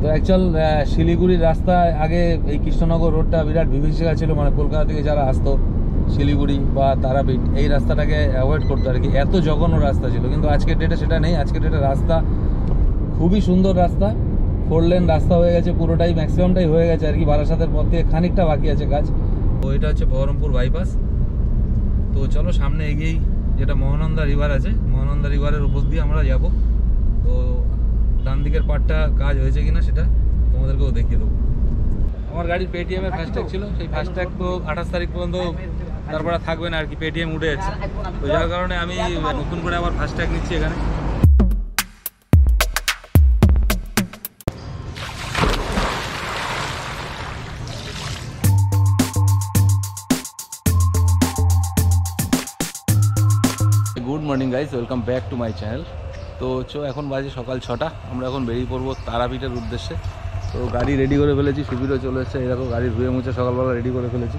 তো অ্যাকচুয়াল শিলিগুড়ির রাস্তা আগে এই কৃষ্ণনগর রোডটা বিরাট বিভীষিকা ছিল, মানে কলকাতা থেকে যারা আসতো শিলিগুড়ি বা তারাপীঠ এই রাস্তাটাকে অ্যাভয়েড করতো আর কি, এত জঘন্য রাস্তা ছিল। কিন্তু আজকের ডেটে সেটা নেই, আজকের ডেটে রাস্তা খুবই সুন্দর রাস্তা, 4 লেন রাস্তা হয়ে গেছে, পুরোটাই ম্যাক্সিমামটাই হয়ে গেছে আর কি। বারাসাতের পর থেকে খানিকটা বাকি আছে কাজ। তো এটা হচ্ছে বহরমপুর বাইপাস। তো চলো সামনে এগিয়েই যেটা মহানন্দা রিভার আছে, মহানন্দা রিভারের উপর দিয়ে আমরা যাব। তো ডান দিকের পার্টটা কাজ হয়েছে কিনা সেটা তোমাদেরকেও দেখিয়ে দেবো। আমার গাড়ির পেটিএমের ফাস্ট্যাগ ছিল, সেই ফাস্ট্যাগ তো 28 তারিখ পর্যন্ত তারপরে থাকবে না আর কি, পেটিএম উঠে যাচ্ছে। তো যার কারণে আমি নতুন করে আবার ফাস্ট্যাগ নিচ্ছি এখানে। Good morning guys, welcome back to my channel. তো এখন বাজে সকাল 6টা, আমরা এখন বেরিয়ে পড়বো তারাপীঠের উদ্দেশ্যে। তো গাড়ি রেডি করে ফেলেছি, সুবিরও চলে এসেছে, এরকম গাড়ি ধুয়ে মুছে সকালবেলা রেডি করে ফেলেছি।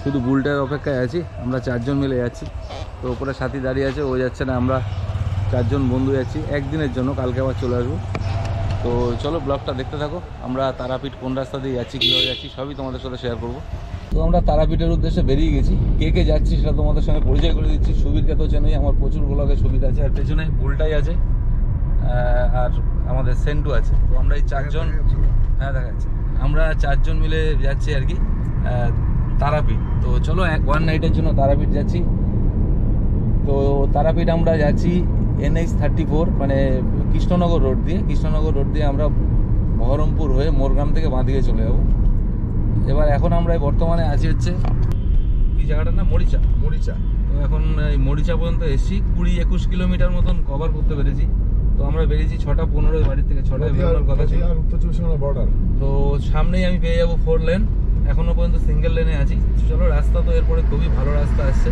শুধু বুলটার অপেক্ষায় আছি, আমরা 4 জন মিলে যাচ্ছি। তো ওপরে সাথী দাঁড়িয়ে আছে, ও যাচ্ছে না, আমরা 4 জন বন্ধু যাচ্ছি একদিনের জন্য, কালকে আবার চলে আসবো। তো চলো ব্লগটা দেখতে থাকো। আমরা তারাপীঠ কোন রাস্তা দিয়ে যাচ্ছি, কীভাবে যাচ্ছি সবই তোমাদের সাথে শেয়ার করবো। তো আমরা তারাপীঠের উদ্দেশ্যে বেরিয়ে গেছি, কে কে যাচ্ছি সেটা তোমাদের সঙ্গে পরিচয় করে দিচ্ছি। সুবীরকে তো চেনই, আমার প্রচুর ব্লগে সুবীর আছে, আর পেছনে বুলটাই আছে, আর আমাদের সেন্টু আছে। তো আমরা এই 4 জন, হ্যাঁ দেখা যাচ্ছে, আমরা 4 জন মিলে যাচ্ছি আর কি তারাপীঠ। তো চলো 1 নাইটের জন্য তারাপীঠ যাচ্ছি। তো তারাপীঠ আমরা যাচ্ছি NH-34, মানে কৃষ্ণনগর রোড দিয়ে। কৃষ্ণনগর রোড দিয়ে আমরা বহরমপুর হয়ে মোরগ্রাম থেকে বাঁদিকে চলে যাবো। এবার এখন আমরা বর্তমানে আছি হচ্ছে এই জায়গাটার নাম মরিচা। তো এখন এই মরিচা পর্যন্ত এসেছি, 20-21 কিলোমিটার মতন কভার করতে পেরেছি। তো আমরা বেরিয়েছি 6:15 বাড়ি থেকে, 6টায় বেরোনোর কথা ছিল। তো সামনেই আমি পেয়ে যাবো 4 লেন, এখনো পর্যন্ত সিঙ্গেল লেনে আছি। চলো, রাস্তা তো এরপরে খুবই ভালো রাস্তা আসছে।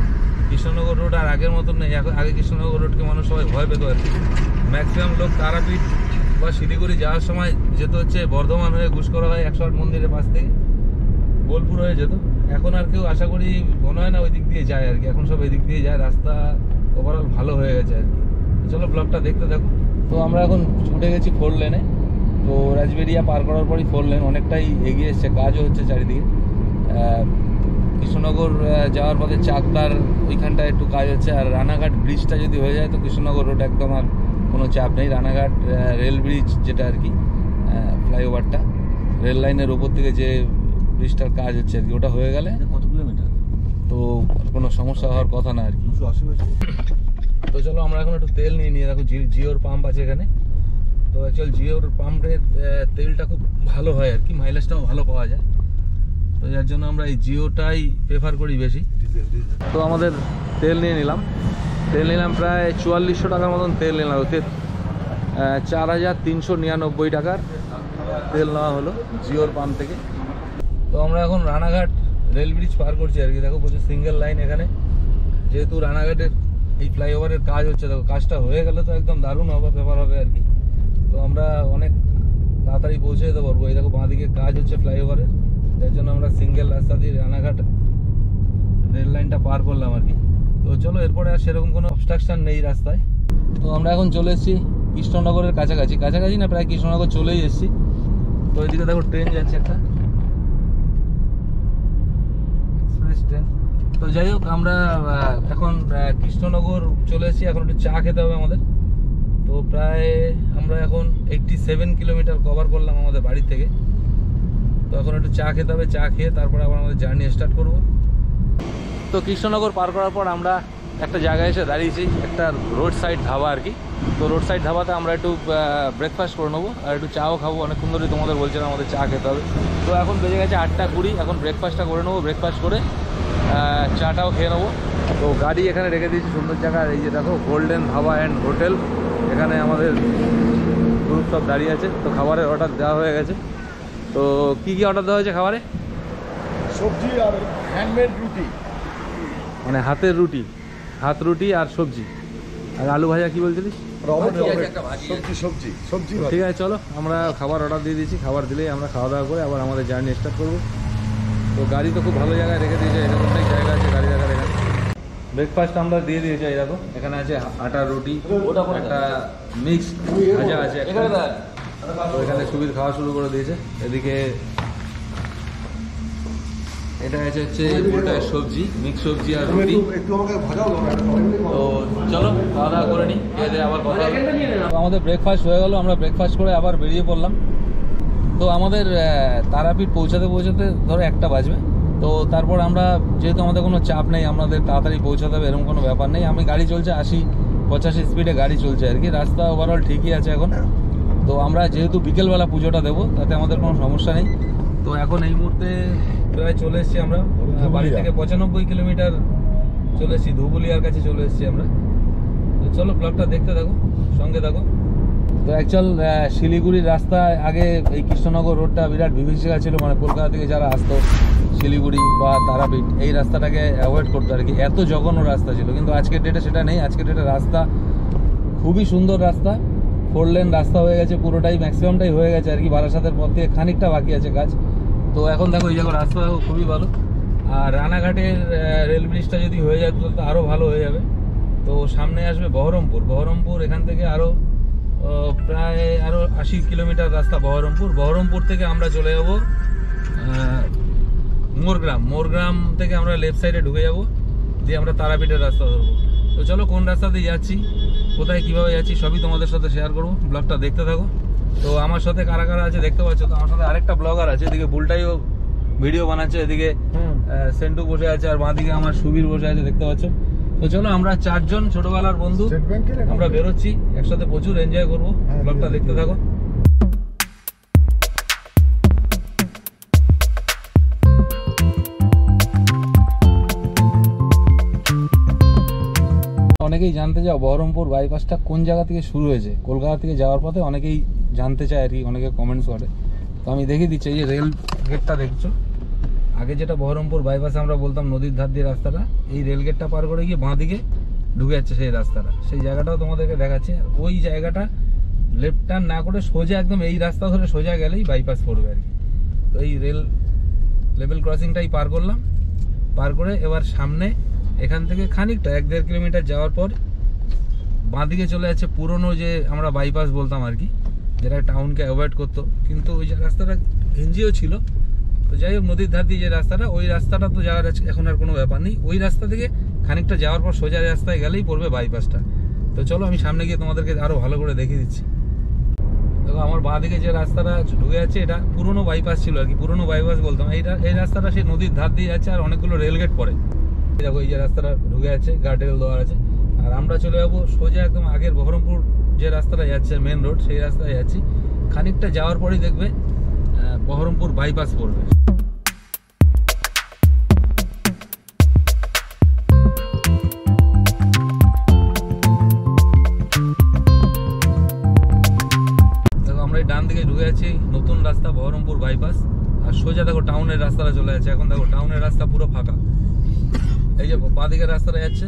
কৃষ্ণনগর রোড আর আগের মতন নেই, আগে কৃষ্ণনগর রোডকে মানুষ সবাই ভয় পেত আর কি। ম্যাক্সিমাম লোক তারাপীঠ বা শিলিগুড়ি যাওয়ার সময় যেতে হচ্ছে বর্ধমান হয়ে, ঘুষকরা হয় 108 মন্দিরের পাশ থেকে, বোলপুর হয়ে যেত। এখন আর কেউ আশা করি মনে হয় না ওই দিক দিয়ে যায় আর কি, এখন সব এই দিক দিয়ে যায়। রাস্তা ওভারঅল ভালো হয়ে গেছে আর কি। চলো ব্লগটা দেখতে থাকো। তো আমরা এখন ছুটে গেছি 4 লেনে। তো রাজবেরিয়া পার করার পরই 4 লেন, অনেকটাই এগিয়ে এসছে, কাজও হচ্ছে চারিদিকে। কৃষ্ণনগর যাওয়ার পথে চাকদার ওইখানটায় একটু কাজ হচ্ছে, আর রানাঘাট ব্রিজটা যদি হয়ে যায় তো কৃষ্ণনগর রোড একদম আর কোনো চাপ নেই। রানাঘাট রেল ব্রিজ যেটা আর কি, ফ্লাইওভারটা রেল লাইনের ওপর থেকে যে ব্রিজটার কাজ হচ্ছে আর কি, ওটা হয়ে গেলে কত কিলোমিটার তো কোনো সমস্যা হওয়ার কথা না আর কি। তো চলো আমরা এখন একটু তেল নিয়ে দেখো, জিওর পাম্প আছে এখানে। তো অ্যাকচুয়াল জিওর পাম্পের তেলটা খুব ভালো হয় আর কি, মাইলেজটাও ভালো পাওয়া যায়। তো যার জন্য আমরা এই জিওটাই প্রেফার করি বেশি। তো আমাদের তেল নিলাম প্রায় 4400 টাকার মতন তেল নিলাম। ওতে 4399 টাকার তেল নেওয়া হলো জিওর পাম্প থেকে। তো আমরা এখন রানাঘাট রেল ব্রিজ পার করছি আর কি। দেখো প্রচুর সিঙ্গেল লাইন এখানে, যেহেতু রানাঘাটের এই ফ্লাইওভারের কাজ হচ্ছে। দেখো কাজটা হয়ে গেলে তো একদম দারুণ ব্যাপার হবে আর কি। তো আমরা অনেক তাড়াতাড়ি পৌঁছে যেতে পারবো। এই দেখো বাঁদিকে কাজ হচ্ছে ফ্লাইওভারের, যার জন্য আমরা সিঙ্গেল রাস্তা দিয়ে রানাঘাট রেল লাইনটা পার করলাম আর কি। তো চলো, এরপরে আর সেরকম কোনো অবস্ট্রাকশন নেই রাস্তায়। তো আমরা এখন চলে এসেছি কৃষ্ণনগরের কাছাকাছি না, প্রায় কৃষ্ণনগর চলেই এসেছি। তো এদিকে দেখো ট্রেন যাচ্ছে একটা, এক্সপ্রেস ট্রেন। তো যাই হোক, আমরা এখন কৃষ্ণনগর চলে এসেছি, এখন একটু চা খেতে হবে আমাদের। তো প্রায় আমরা এখন 87 কিলোমিটার কভার করলাম আমাদের বাড়ি থেকে। তো এখন একটু চা খেতে হবে, চা খেয়ে তারপরে আবার আমাদের জার্নি স্টার্ট করব। তো কৃষ্ণনগর পার করার পর আমরা একটা জায়গায় এসে দাঁড়িয়েছি, একটা রোড সাইড ধাবা আর কি। তো রোড সাইড ধাবাতে আমরা একটু ব্রেকফাস্ট করে নেবো, আর একটু চাও খাবো। অনেকক্ষণ ধরে তোমাদের বলছিলাম আমাদের চা খেতে হবে। তো এখন বেজে গেছে 8:20, এখন ব্রেকফাস্টটা করে নেবো। ব্রেকফাস্ট করে চাটাও খেয়ে নেবো। তো গাড়ি এখানে রেখে দিয়েছি সুন্দর জায়গায়, এই যে দেখো গোল্ডেন ধাবা অ্যান্ড হোটেল, এখানে আমাদের গ্রুপ সব দাঁড়িয়ে আছে। তো খাবারের অর্ডার দেওয়া হয়ে গেছে। তো কি অর্ডার দেওয়া হয়েছে খাবারে? সবজি আর হ্যান্ডমেড রুটি, মানে হাতের রুটি, হাত রুটি আর সবজি। আর আলু ভাজা কি বলছিলিস? সবজি। ঠিক আছে, চলো আমরা খাবার অর্ডার দিয়ে দিয়েছি। খাবার দিলেই আমরা খাওয়া দাওয়া করে আবার আমাদের জার্নি স্টার্ট করবো। তো গাড়ি তো খুব ভালো জায়গায় রেখে দিয়েছে, এরকম অনেক জায়গা আছে গাড়ি রাখার এখানে। ব্রেকফাস্ট আমরা দিয়ে দিয়েছি, এই দেখো এখানে আছে আটার রুটি, একটা মিক্সড ভাজা আছে, তো এখানে সুবির খাওয়া শুরু করে দিয়েছে। এদিকে এটা হচ্ছে গোটায় সবজি, মিক্স সবজি আর রুটি। তো চলো খাওয়া দাওয়া করে নিই, আবার কথা হবে। আমাদের ব্রেকফাস্ট হয়ে গেল, আমরা ব্রেকফাস্ট করে আবার বেরিয়ে পড়লাম। তো আমাদের তারাপীঠ পৌঁছাতে ধরো 1টা বাজবে। তো তারপর আমরা যেহেতু আমাদের কোনো চাপ নেই, আমাদের তাড়াতাড়ি পৌঁছাতে হবে এরকম কোনো ব্যাপার নেই। গাড়ি চলছে 80-85 স্পিডে গাড়ি চলছে আর কি, রাস্তা ওভারঅল ঠিকই আছে এখন। তো আমরা যেহেতু বিকেলবেলা পুজোটা দেবো, তাতে আমাদের কোনো সমস্যা নেই। তো এখন এই মুহূর্তে প্রায় চলে এসেছি আমরা বাড়ি থেকে 95 কিলোমিটার চলে এসেছি, ধুবুলিয়ার কাছে চলে এসেছি আমরা। তো চলো ব্লগটা দেখতে থাকো, সঙ্গে থাকো। তো অ্যাকচুয়াল শিলিগুড়ির রাস্তা আগে এই কৃষ্ণনগর রোডটা বিরাট বিভীষিকা ছিল, মানে কলকাতা থেকে যারা আসতো শিলিগুড়ি বা তারাপীঠ এই রাস্তাটাকে অ্যাভয়েড করতো আর কি, এত জঘন্য রাস্তা ছিল। কিন্তু আজকের ডেটে সেটা নেই, আজকের ডেটে রাস্তা খুবই সুন্দর রাস্তা, 4 লেন রাস্তা হয়ে গেছে, পুরোটাই ম্যাক্সিমামটাই হয়ে গেছে আর কি। বারাসাতের পর থেকে খানিকটা বাকি আছে কাজ। তো এখন দেখো এই জায়গায় রাস্তা খুবই ভালো। আর রানাঘাটের রেল ব্রিজটা যদি হয়ে যায় তো আরও ভালো হয়ে যাবে। তো সামনে আসবে বহরমপুর, এখান থেকে প্রায় আরও 80 কিলোমিটার রাস্তা বহরমপুর থেকে আমরা চলে যাব মোরগ্রাম থেকে আমরা লেফট সাইডে ঢুকে যাব, দিয়ে আমরা তারাপীঠের রাস্তা ধরবো। তো চলো কোন রাস্তা দিয়ে যাচ্ছি, কোথায় কীভাবে যাচ্ছি সবই তোমাদের সাথে শেয়ার করবো, ব্লগটা দেখতে থাকো। তো আমার সাথে কারা কারা আছে দেখতে পাচ্ছ। তো আমার সাথে আরেকটা ব্লগার আছে, এদিকে বুলটাইও ভিডিও বানাচ্ছে, এদিকে সেন্টু বসে আছে, আর বাঁদিকে আমার সুবীর বসে আছে দেখতে পাচ্ছ। তো চলো আমরা 4 জন ছোটবেলার বন্ধু আমরা বেরোচ্ছি, একসাথে প্রচুর এনজয় করবো, ব্লগটা দেখতে থাকো। অনেকেই জানতে চাও বহরমপুর বাইপাসটা কোন জায়গা থেকে শুরু হয়েছে। কলকাতা থেকে যাওয়ার পথে অনেকেই জানতে চায় আর কি, অনেকে কমেন্টস করে। তো আমি দেখিয়ে দিচ্ছি, এই যে রেল গেটটা দেখছো, আগে যেটা বহরমপুর বাইপাসে আমরা বলতাম নদীর ধার দিয়ে রাস্তাটা, এই রেল গেটটা পার করে গিয়ে বাঁ দিকে ঢুকে যাচ্ছে সেই রাস্তাটা, সেই জায়গাটাও তোমাদেরকে দেখাচ্ছে। ওই জায়গাটা লেফট টার্ন না করে সোজা একদম এই রাস্তা ধরে সোজা গেলেই বাইপাস পড়বে আর কি। তো এই লেভেল ক্রসিংটাই পার করলাম, পার করে এবার সামনে এখান থেকে খানিকটা 1-1.5 কিলোমিটার যাওয়ার পর বাঁ দিকে চলে যাচ্ছে পুরনো যে আমরা বাইপাস বলতাম আর কি, যেটা টাউনকে অ্যাভয়েড করতো। কিন্তু ওই যে রাস্তাটা ঘেঞ্জিও ছিল। তো যাই হোক, নদীর ধার দিয়ে যে রাস্তাটা, ওই রাস্তাটা তো যাওয়ার এখন আর কোনো ব্যাপার নেই। ওই রাস্তা থেকে খানিকটা যাওয়ার পর সোজা রাস্তায় গেলেই পড়বে বাইপাসটা। তো চলো আমি সামনে গিয়ে তোমাদেরকে আরও ভালো করে দেখিয়ে দিচ্ছি। দেখো আমার বাঁ দিকে যে রাস্তাটা ঢুকে যাচ্ছে, এটা পুরনো বাইপাস ছিল আর কি, পুরনো বাইপাস বলতাম। এই রাস্তাটা সেই নদীর ধার দিয়ে যাচ্ছে, আর অনেকগুলো রেলগেট পড়ে। দেখো এই যে রাস্তাটা ঢুকে যাচ্ছে, গার্ডরেল দেওয়া আছে। আর আমরা চলে যাবো সোজা একদম আগের বহরমপুর যে রাস্তাটা যাচ্ছে মেন রোড, সেই রাস্তায় যাচ্ছি। খানিকটা যাওয়ার পরেই দেখবে বহরমপুর বাইপাস পড়বে। দেখো আমরা এই ডান দিকে ঢুকে যাচ্ছি, নতুন রাস্তা বহরমপুর বাইপাস। আর সোজা দেখো টাউনের রাস্তাটা চলে যাচ্ছে। এখন দেখো টাউনের রাস্তা পুরো ফাঁকা। এই যে বাঁ দিকের রাস্তাটা যাচ্ছে,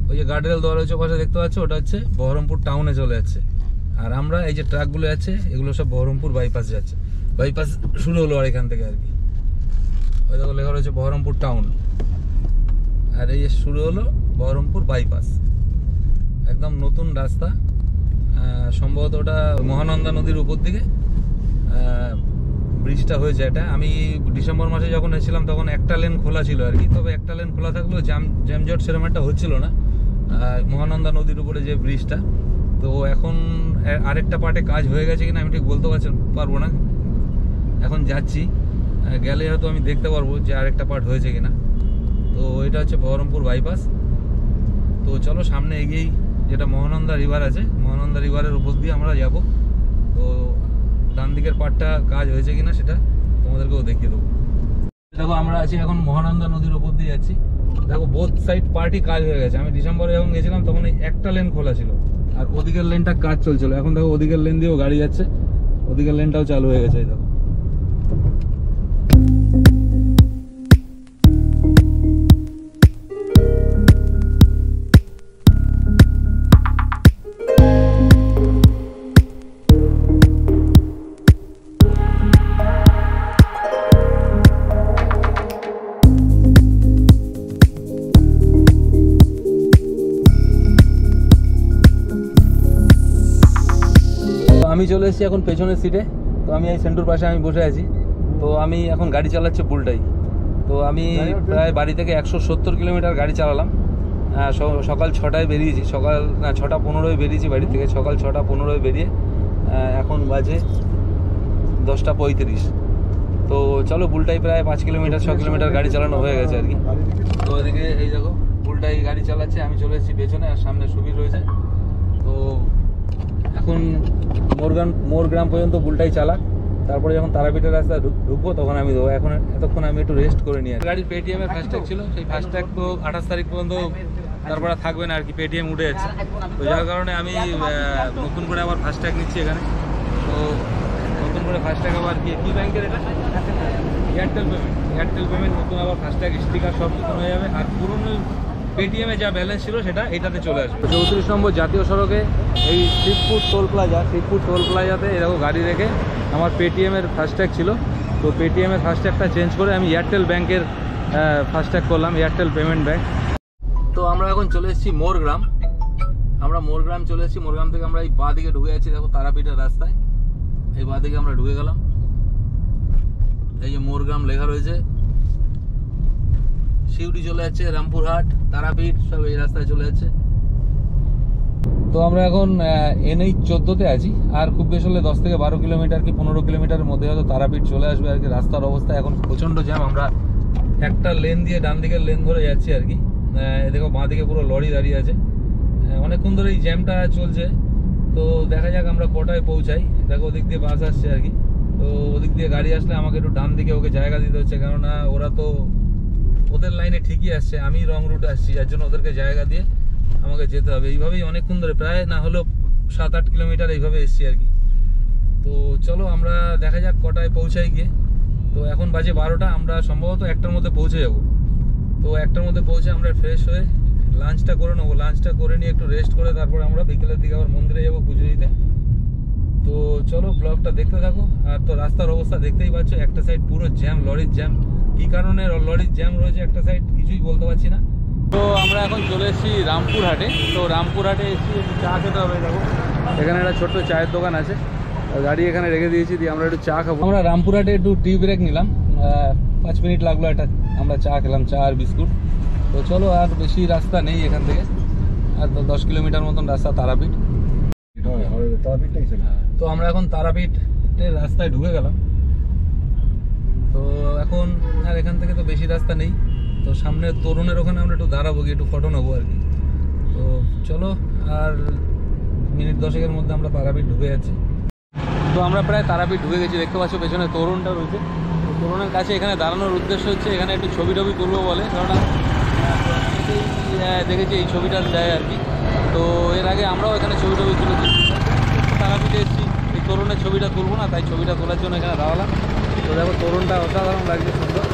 ওই যে গার্ডরেল দেওয়া রয়েছে পাশে দেখতে পাচ্ছ, ওটা হচ্ছে বহরমপুর টাউনে চলে যাচ্ছে। আর আমরা এই যে ট্রাকগুলো যাচ্ছে, এগুলো সব বহরমপুর বাইপাস যাচ্ছে। বাইপাস শুরু হলো আর এখান থেকে আর কি, ওই দেখো লেখা রয়েছে বহরমপুর টাউন। আর এই যে শুরু হলো বহরমপুর বাইপাস, একদম নতুন রাস্তা। সম্ভবত ওটা মহানন্দা নদীর উপর দিকে ব্রিজটা হয়েছে। এটা আমি ডিসেম্বর মাসে যখন এসেছিলাম তখন একটা লেন খোলা ছিল আর কি, তবে একটা লেন খোলা থাকলেও জ্যামজট সেরকম একটা হচ্ছিল না মহানন্দা নদীর উপরে যে ব্রিজটা। তো এখন আরেকটা পার্টে কাজ হয়ে গেছে কিনা আমি ঠিক বলতে পারবো না। এখন যাচ্ছি, গেলে হয়তো আমি দেখতে পারবো যে আরেকটা পার্ট হয়েছে কিনা। তো এটা হচ্ছে বহরমপুর বাইপাস। তো চলো সামনে এগিয়েই যেটা মহানন্দা রিভার আছে, মহানন্দা রিভারের উপর দিয়ে আমরা যাব। তো ডান দিকের পার্টটা কাজ হয়েছে কিনা সেটা তোমাদেরকেও দেখিয়ে দেবো। দেখো আমরা আছি এখন মহানন্দা নদীর উপর দিয়ে যাচ্ছি। দেখো বোথ সাইড পার্টই কাজ হয়ে গেছে। আমি ডিসেম্বরে যখন গেছিলাম তখন এই একটা লেন খোলা ছিল, আর ওদিকের লেনটা কাজ চলছিল। এখন দেখো ওদিকের লেন দিয়েও গাড়ি যাচ্ছে, ওদিকের লেনটাও চালু হয়ে গেছে। দেখো আমি আমি চলে এসেছি এখন পেছনের সিটে। তো আমি এই সেন্টুর পাশে আমি বসে আছি। তো আমি এখন গাড়ি চালাচ্ছি বুলটাই। তো আমি প্রায় বাড়ি থেকে 170 কিলোমিটার গাড়ি চালালাম। সকাল 6টায় বেরিয়েছি, সকাল 6:15 বেরিয়েছি বাড়ি থেকে, সকাল 6:15 বেরিয়ে এখন বাজে 10:35। তো চলো বুলটাই প্রায় 5 কিলোমিটার 6 কিলোমিটার গাড়ি চালানো হয়ে গেছে আর কি। তো এদিকে এই দেখো বুলটাই গাড়ি চালাচ্ছে, আমি চলে এসেছি পেছনে, আর সামনে সুবীর রয়েছে। তো এখন মোরগ্রাম পর্যন্ত বুলটাই চালাক, তারপরে যখন তারাপীঠের রাস্তায় ঢুকবো তখন আমি দেবো। এতক্ষণ আমি একটু রেস্ট করে নিই। গাড়ির পেটিএমের ফাস্ট্যাগ ছিল, সেই ফাস্ট্যাগ তো 28 তারিখ পর্যন্ত তারপরে থাকবে না আর কি, পেটিএম উঠে যাচ্ছে। তো যার কারণে আমি নতুন করে আবার ফাস্ট্যাগ নিচ্ছি এখানে। তো নতুন করে ফাস্ট্যাগ আবার কি ব্যাংকের এটা এয়ারটেল পেমেন্ট নতুন আবার ফাস্ট্যাগ স্টিকার সব নতুন হয়ে যাবে। আর পুরনো পেটিএমে যা ব্যালেন্স ছিল সেটা এটাতে চলে আসবে। 34 নম্বর জাতীয় সড়কে এই শিবপুর টোল প্লাজাতে এরকম গাড়ি রেখে আমার পেটিএমের ফাস্ট্যাগ ছিল। তো পেটিএমের ফাস্ট্যাগটা চেঞ্জ করে আমি এয়ারটেল ব্যাংকের ফাস্ট্যাগ করলাম, এয়ারটেল পেমেন্ট ব্যাংক। তো আমরা এখন চলে এসেছি মোরগ্রাম চলে এসেছি। মোরগ্রাম থেকে আমরা এই বাঁ দিকে ঢুকে যাচ্ছি, দেখো তারাপীঠের রাস্তায় এই বাঁ দিকে আমরা ঢুকে গেলাম। এই যে মোরগ্রাম লেখা রয়েছে, শিউড়ি চলে যাচ্ছে, রামপুরহাট, তারাপীঠ সব এই রাস্তায় চলে যাচ্ছে। তো আমরা এখন NH 14-তে আছি, আর খুব বেশি হলে 10 থেকে 12 কিলোমিটার কি 15 কিলোমিটারের মধ্যে হয়তো তারাপীঠ চলে আসবে আর কি। রাস্তার অবস্থা এখন প্রচণ্ড জ্যাম, আমরা একটা লেন দিয়ে ডান দিকের লেন ধরে যাচ্ছি আর কি। দেখো বাঁ দিকে পুরো লরি দাঁড়িয়ে আছে, অনেকক্ষণ ধরে এই জ্যামটা চলছে। তো দেখা যাক আমরা কটায় পৌঁছাই। দেখো ওদিক দিয়ে বাস আসছে আর কি। তো ওদিক দিয়ে গাড়ি আসলে আমাকে একটু ডান দিকে ওকে জায়গা দিতে হচ্ছে, কেননা ওরা তো ওদের লাইনে ঠিকই আসছে, আমি রং রুটে আসছি, যার জন্য ওদেরকে জায়গা দিয়ে আমাকে যেতে হবে। এইভাবেই অনেকক্ষণ ধরে প্রায় না হলেও 7-8 কিলোমিটার এইভাবে এসছি আর কি। তো চলো আমরা দেখা যাক কটায় পৌঁছাই গিয়ে। তো এখন বাজে 12টা, আমরা সম্ভবত 1টার মধ্যে পৌঁছে যাব। তো 1টার মধ্যে পৌঁছে আমরা ফ্রেশ হয়ে লাঞ্চটা করে নেবো, লাঞ্চটা করে নিয়ে একটু রেস্ট করে তারপরে আমরা বিকেলের দিকে আবার মন্দিরে যাবো পুজো দিতে। তো চলো ব্লগটা দেখতে থাকো। আর তো রাস্তার অবস্থা দেখতেই পাচ্ছ, একটা সাইড পুরো জ্যাম, লরির জ্যাম। কী কারণে লরির জ্যাম রয়েছে একটা সাইড কিছুই বলতে পারছি না। তো আমরা এখন চলে এসেছি রামপুরহাটে। তো রামপুরহাটে এসেছি একটু চা খেতে হবে। দেখো এখানে একটা ছোট্ট চায়ের দোকান আছে, গাড়ি এখানে রেখে দিয়েছি, দিয়ে আমরা একটু চা খাবো। আমরা রামপুরহাটে একটু টি ব্রেক নিলাম, 5 মিনিট লাগলো, একটা আমরা চা খেলাম, চা আর বিস্কুট। তো চলো আর বেশি রাস্তা নেই এখান থেকে, আর 10 কিলোমিটার মতন রাস্তা তারাপীঠ। তো আমরা এখন তারাপীঠের রাস্তায় ঢুকে গেলাম। তো এখন আর এখান থেকে তো বেশি রাস্তা নেই। তো সামনে তরুণের ওখানে আমরা একটু দাঁড়াবো, গিয়ে একটু ফটো নেবো আর কি। তো চলো আর মিনিট 10-এর মধ্যে আমরা তারাপীঠ ঢুকে যাচ্ছি। তো আমরা প্রায় তারাপীঠ ঢুকে গেছি, দেখতে পাচ্ছ পেছনে তরুণটা রয়েছে। তরুণের কাছে এখানে দাঁড়ানোর উদ্দেশ্য হচ্ছে এখানে একটু ছবি তুলবো বলে, কেননা দেখেছি এই ছবিটা দেয় আর কি। তো এর আগে আমরাও এখানে ছবি তুলেছি, তারাপীঠে এসেছি, এই তরুণের ছবিটা তুলবো না, তাই ছবিটা তোলার জন্য এখানে দাঁড়ালাম। তো দেখো তরুণটা অসাধারণ লাগছে, সুন্দর।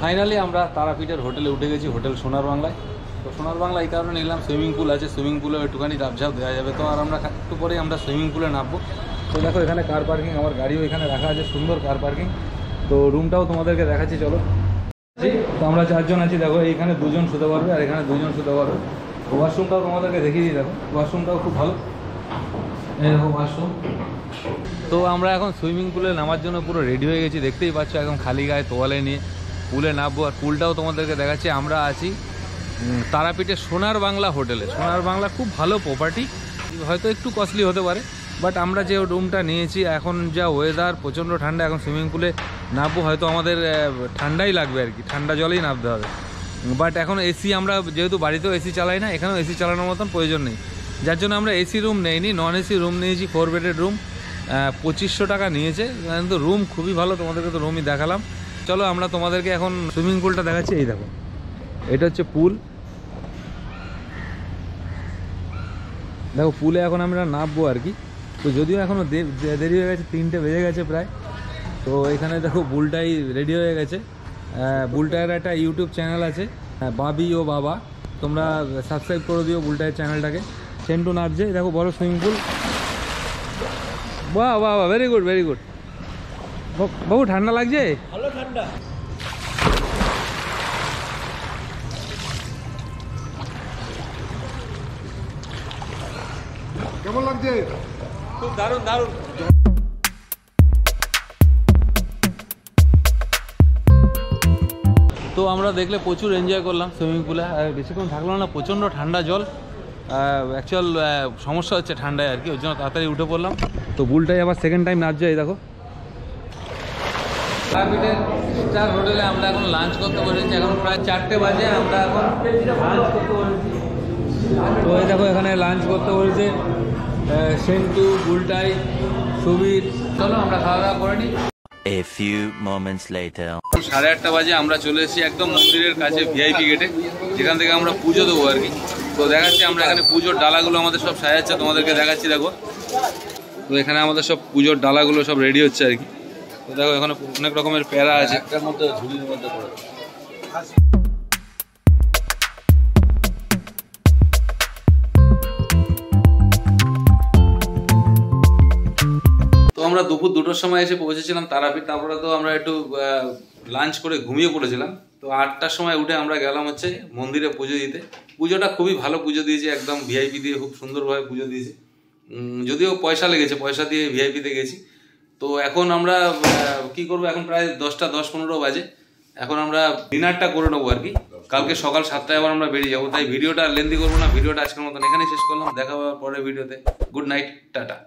ফাইনালি আমরা তারাপীঠের হোটেলে উঠে গেছি, হোটেল সোনার বাংলায়। তো সোনার বাংলা এই কারণে নিলাম, সুইমিং পুল আছে, সুইমিং পুলে একটুখানি ঝাপঝাপ দেওয়া যাবে। তো আর আমরা একটু পরেই আমরা সুইমিং পুলে নামবো। তো দেখো এখানে কার পার্কিং, আমার গাড়িও এখানে রাখা আছে, সুন্দর কার পার্কিং। তো রুমটাও তোমাদেরকে দেখাচ্ছি, চলো। তো আমরা 4 জন আছি, দেখো এইখানে 2 জন শুতে পারবে, আর এখানে 2 জন শুতে পারবে। ওয়াশরুমটাও তোমাদেরকে দেখিয়ে দিই, দেখো ওয়াশরুমটাও খুব ভালো, এই দেখো ওয়াশরুম। তো আমরা এখন সুইমিং পুলে নামার জন্য পুরো রেডি হয়ে গেছি, দেখতেই পাচ্ছ একদম খালি গায়ে তোয়ালে নিয়ে পুলে নামবো। আর পুলটাও তোমাদেরকে দেখাচ্ছি। আমরা আছি তারাপীঠের সোনার বাংলা হোটেলে। সোনার বাংলা খুব ভালো প্রপার্টি, হয়তো একটু কস্টলি হতে পারে, বাট আমরা যে রুমটা নিয়েছি, এখন যা ওয়েদার প্রচণ্ড ঠান্ডা, এখন সুইমিং পুলে নামবো, হয়তো আমাদের ঠান্ডাই লাগবে আর কি, ঠান্ডা জলেই নামতে হবে। বাট এখন এসি, আমরা যেহেতু বাড়িতেও এসি চালাই না, এখানেও এসি চালানোর মতন প্রয়োজন নেই, যার জন্য আমরা এসি রুম নেইনি, নন এসি রুম নিয়েছি। 4 বেডের রুম, 2500 টাকা নিয়েছে, কিন্তু রুম খুবই ভালো, তোমাদেরকে তো রুমই দেখালাম। চলো আমরা তোমাদেরকে এখন সুইমিং পুলটা দেখাচ্ছি। এই দেখো এটা হচ্ছে পুল, দেখো পুলে এখন আমরা নামবো আর কি। তো যদিও এখনও দেরি হয়ে গেছে, 3টে বেজে গেছে প্রায়। তো এখানে দেখো বুলটাই রেডি হয়ে গেছে। বুলটার একটা ইউটিউব চ্যানেল আছে, বাবি ও বাবা। তোমরা সাবস্ক্রাইব করে দিও বুলটাইয়ের চ্যানেলটাকে। সেন্টু নাচছে, দেখো বড় সুইমিং পুল। বাহ বাহ বাহ, ভেরি গুড ভেরি গুড। বাবু ঠান্ডা লাগছে? ভালো ঠান্ডা। কেমন লাগছে? খুব দারুণ দারুণ। তো আমরা দেখলে প্রচুর এনজয় করলাম সুইমিং পুলে, আর বেশিক্ষণ থাকলাম না, প্রচণ্ড ঠান্ডা জল। অ্যাকচুয়াল সমস্যা হচ্ছে ঠান্ডায় আর কি, ওই জন্য তাড়াতাড়ি উঠে পড়লাম। তো বুলটাই আবার সেকেন্ড টাইম নাচছে, এই দেখো। তারাপীঠের স্টার হোটেলে আমরা এখন লাঞ্চ করতে পেরেছি, এখন প্রায় 4টে বাজে, আমরা এখন লাঞ্চ করতে পেরেছি। তো এই দেখো এখানে লাঞ্চ করতে পেরেছে সেন্টু, বুলটাই, সুবীর। চলো আমরা খাওয়া দাওয়া করে নিই। A few moments later. 8:30 বাজে আমরা চলে এসেছি একদম মন্দিরের কাছে ভিআইপি গেটে, যেখান থেকে আমরা পুজো দেবো আর কি। তো দেখাচ্ছি আমরা এখানে পুজোর ডালাগুলো আমাদের সব সাজাচ্ছে, তোমাদেরকে দেখাচ্ছি দেখো। তো এখানে আমাদের সব পুজোর ডালাগুলো সব রেডি হচ্ছে আর কি। তো দেখো এখানে অনেক রকমের প্যারা আছে। একটার মধ্যে ঝুড়ির মধ্যে পড়ে। তো আমরা দুপুর 2টোর সময় এসে পৌঁছেছিলাম তারাপীঠ। তারপরে তো আমরা একটু লাঞ্চ করে ঘুমিয়ে পড়েছিলাম। তো 8টার সময় উঠে আমরা গেলাম হচ্ছে মন্দিরে পুজো দিতে। পুজোটা খুবই ভালো পুজো দিয়েছে, একদম ভিআইপি দিয়ে খুব সুন্দরভাবে পুজো দিয়েছে। যদিও পয়সা লেগেছে, পয়সা দিয়ে ভিআইপিতে গেছি। তো এখন আমরা কি করব, এখন প্রায় 10টা 10-15 বাজে। এখন আমরা ডিনারটা করে নেবো আর কি। কালকে সকাল 7টায় আবার আমরা বেরিয়ে যাবো, তাই ভিডিওটা লেন্দি করবো না। ভিডিওটা আজকের মতন এখানেই শেষ করলাম, দেখা হবে পরের ভিডিওতে। Good night, tata.